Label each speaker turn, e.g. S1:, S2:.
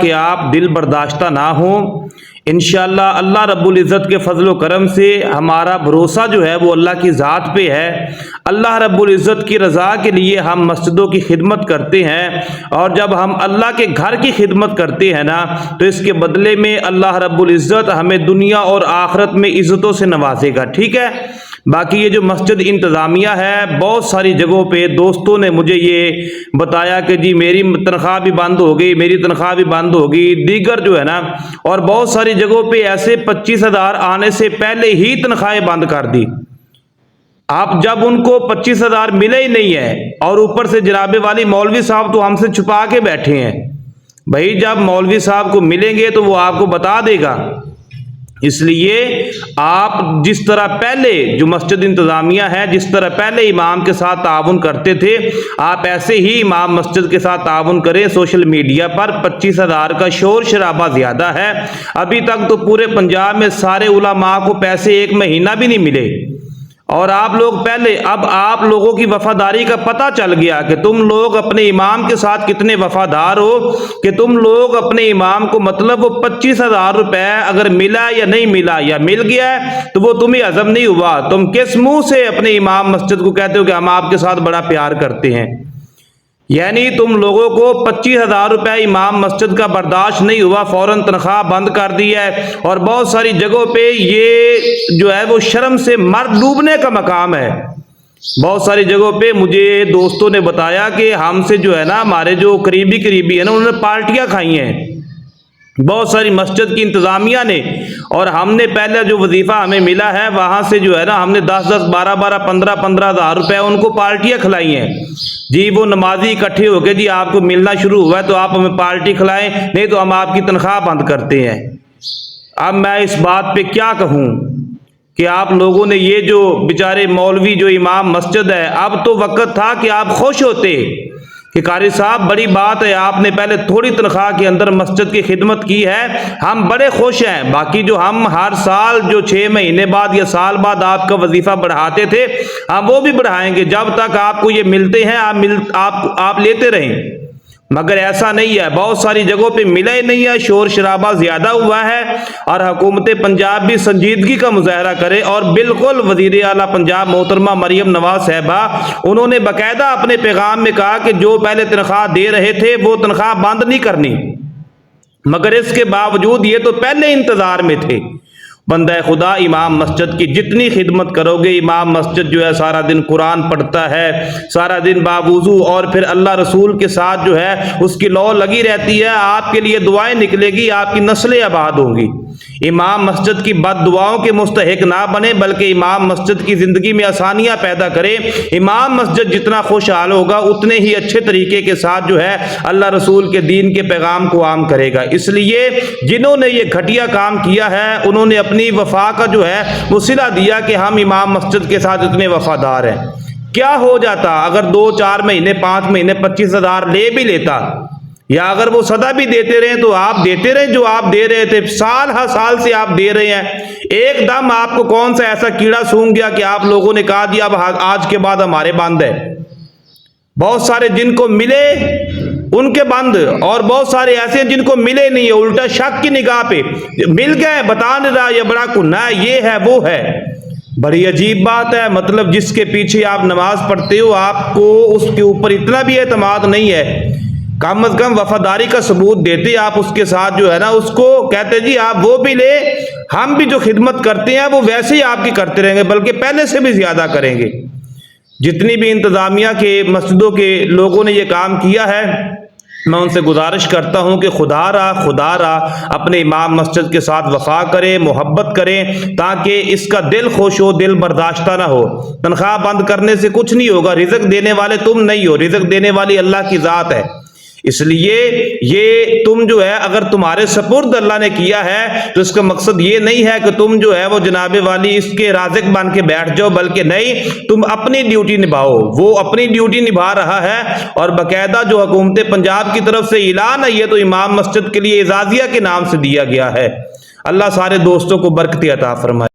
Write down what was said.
S1: کہ آپ دل برداشتہ نہ ہوں۔ انشاءاللہ اللہ رب العزت کے فضل و کرم سے ہمارا بھروسہ جو ہے وہ اللہ کی ذات پہ ہے۔ اللہ رب العزت کی رضا کے لیے ہم مسجدوں کی خدمت کرتے ہیں، اور جب ہم اللہ کے گھر کی خدمت کرتے ہیں نا تو اس کے بدلے میں اللہ رب العزت ہمیں دنیا اور آخرت میں عزتوں سے نوازے گا، ٹھیک ہے۔ باقی یہ جو مسجد انتظامیہ ہے، بہت ساری جگہوں پہ دوستوں نے مجھے یہ بتایا کہ جی میری تنخواہ بھی بند ہو گئی، میری تنخواہ بھی بند ہو گئی، دیگر جو ہے نا، اور بہت ساری جگہوں پہ ایسے 25,000 آنے سے پہلے ہی تنخواہیں بند کر دی۔ آپ جب ان کو 25,000 ملے ہی نہیں ہے، اور اوپر سے جناب والی مولوی صاحب تو ہم سے چھپا کے بیٹھے ہیں، بھائی جب مولوی صاحب کو ملیں گے تو وہ آپ کو بتا دے گا۔ اس لیے آپ جس طرح پہلے جو مسجد انتظامیہ ہے، جس طرح پہلے امام کے ساتھ تعاون کرتے تھے، آپ ایسے ہی امام مسجد کے ساتھ تعاون کریں۔ سوشل میڈیا پر 25,000 کا شور شرابہ زیادہ ہے، ابھی تک تو پورے پنجاب میں سارے علماء کو پیسے ایک مہینہ بھی نہیں ملے، اور آپ لوگ پہلے، اب آپ لوگوں کی وفاداری کا پتہ چل گیا کہ تم لوگ اپنے امام کے ساتھ کتنے وفادار ہو، کہ تم لوگ اپنے امام کو مطلب وہ 25,000 روپے اگر ملا یا نہیں ملا یا مل گیا ہے تو وہ تمہیں ہضم نہیں ہوا، تم کس منہ سے اپنے امام مسجد کو کہتے ہو کہ ہم آپ کے ساتھ بڑا پیار کرتے ہیں؟ یعنی تم لوگوں کو 25,000 روپے امام مسجد کا برداشت نہیں ہوا، فوراً تنخواہ بند کر دی ہے، اور بہت ساری جگہوں پہ یہ جو ہے وہ شرم سے مر ڈوبنے کا مقام ہے۔ بہت ساری جگہوں پہ مجھے دوستوں نے بتایا کہ ہم سے جو ہے نا، ہمارے جو قریبی ہیں نا، انہوں نے پارٹیاں کھائی ہیں بہت ساری مسجد کی انتظامیہ نے، اور ہم نے پہلے جو وظیفہ ہمیں ملا ہے وہاں سے جو ہے نا، ہم نے 10-10 12-12 15-15 ہزار روپے ان کو پارٹیاں کھلائی ہیں جی۔ وہ نمازی اکٹھے ہو کے جی آپ کو ملنا شروع ہوا ہے تو آپ ہمیں پارٹی کھلائیں، نہیں تو ہم آپ کی تنخواہ بند کرتے ہیں۔ اب میں اس بات پہ کیا کہوں کہ آپ لوگوں نے یہ جو بیچارے مولوی جو امام مسجد ہے، اب تو وقت تھا کہ آپ خوش ہوتے کہ قاری صاحب بڑی بات ہے، آپ نے پہلے تھوڑی تنخواہ کے اندر مسجد کی خدمت کی ہے، ہم بڑے خوش ہیں۔ باقی جو ہم ہر سال جو 6 مہینے بعد یا سال بعد آپ کا وظیفہ بڑھاتے تھے، ہم وہ بھی بڑھائیں گے، جب تک آپ کو یہ ملتے ہیں آپ لیتے رہیں۔ مگر ایسا نہیں ہے، بہت ساری جگہوں پہ ملا ہی نہیں ہے، شور شرابہ زیادہ ہوا ہے، اور حکومت پنجاب بھی سنجیدگی کا مظاہرہ کرے۔ اور بالکل وزیر اعلیٰ پنجاب محترمہ مریم نواز صاحبہ، انہوں نے باقاعدہ اپنے پیغام میں کہا کہ جو پہلے تنخواہ دے رہے تھے وہ تنخواہ بند نہیں کرنی، مگر اس کے باوجود یہ تو پہلے انتظار میں تھے۔ بندہ خدا امام مسجد کی جتنی خدمت کرو گے، امام مسجد جو ہے سارا دن قرآن پڑھتا ہے، سارا دن باوضو، اور پھر اللہ رسول کے ساتھ جو ہے اس کی لو لگی رہتی ہے، آپ کے لیے دعائیں نکلے گی، آپ کی نسلیں آباد ہوں گی۔ امام مسجد کی بد دعاؤں کے مستحق نہ بنے، بلکہ امام مسجد کی زندگی میں آسانیاں پیدا کرے۔ امام مسجد جتنا خوشحال ہوگا اتنے ہی اچھے طریقے کے ساتھ جو ہے اللہ رسول کے دین کے پیغام کو عام کرے گا۔ اس لیے جنہوں نے یہ گھٹیا کام کیا ہے، انہوں نے اپنی وفا کا جو ہے وہ صلہ دیا کہ ہم امام مسجد کے ساتھ اتنے وفادار ہیں۔ کیا ہو جاتا اگر 2-4 مہینے 5 مہینے 25,000 لے بھی لیتا، یا اگر وہ سدا بھی دیتے رہے تو آپ دیتے رہے جو آپ دے رہے تھے، سال ہر سال سے آپ دے رہے ہیں، ایک دم آپ کو کون سا ایسا کیڑا سونگ گیا کہ آپ لوگوں نے کہا دیا اب آج کے بعد ہمارے بند ہے؟ بہت سارے جن کو ملے ان کے بند، اور بہت سارے ایسے ہیں جن کو ملے نہیں ہے، الٹا شک کی نگاہ پہ مل گئے، بتا نہیں رہا یہ بڑا گناہ ہے، یہ ہے وہ ہے۔ بڑی عجیب بات ہے، مطلب جس کے پیچھے آپ نماز پڑھتے ہو آپ کو اس کے اوپر اتنا بھی اعتماد نہیں ہے، کم از کم وفاداری کا ثبوت دیتے آپ اس کے ساتھ جو ہے نا، اس کو کہتے جی آپ وہ بھی لے، ہم بھی جو خدمت کرتے ہیں وہ ویسے ہی آپ کی کرتے رہیں گے، بلکہ پہلے سے بھی زیادہ کریں گے۔ جتنی بھی انتظامیہ کے مسجدوں کے لوگوں نے یہ کام کیا ہے، میں ان سے گزارش کرتا ہوں کہ خدا را اپنے امام مسجد کے ساتھ وفا کریں، محبت کریں، تاکہ اس کا دل خوش ہو، دل برداشتہ نہ ہو۔ تنخواہ بند کرنے سے کچھ نہیں ہوگا، رزق دینے والے تم نہیں ہو، رزق دینے والی اللہ کی ذات ہے۔ اس لیے یہ تم جو ہے اگر تمہارے سپرد اللہ نے کیا ہے تو اس کا مقصد یہ نہیں ہے کہ تم جو ہے وہ جناب والی اس کے رازق بن کے بیٹھ جاؤ، بلکہ نہیں، تم اپنی ڈیوٹی نبھاؤ۔ وہ اپنی ڈیوٹی نبھا رہا ہے، اور باقاعدہ جو حکومت پنجاب کی طرف سے اعلان ہے، یہ تو امام مسجد کے لیے اعزازیہ کے نام سے دیا گیا ہے۔ اللہ سارے دوستوں کو برکت عطا فرمائے۔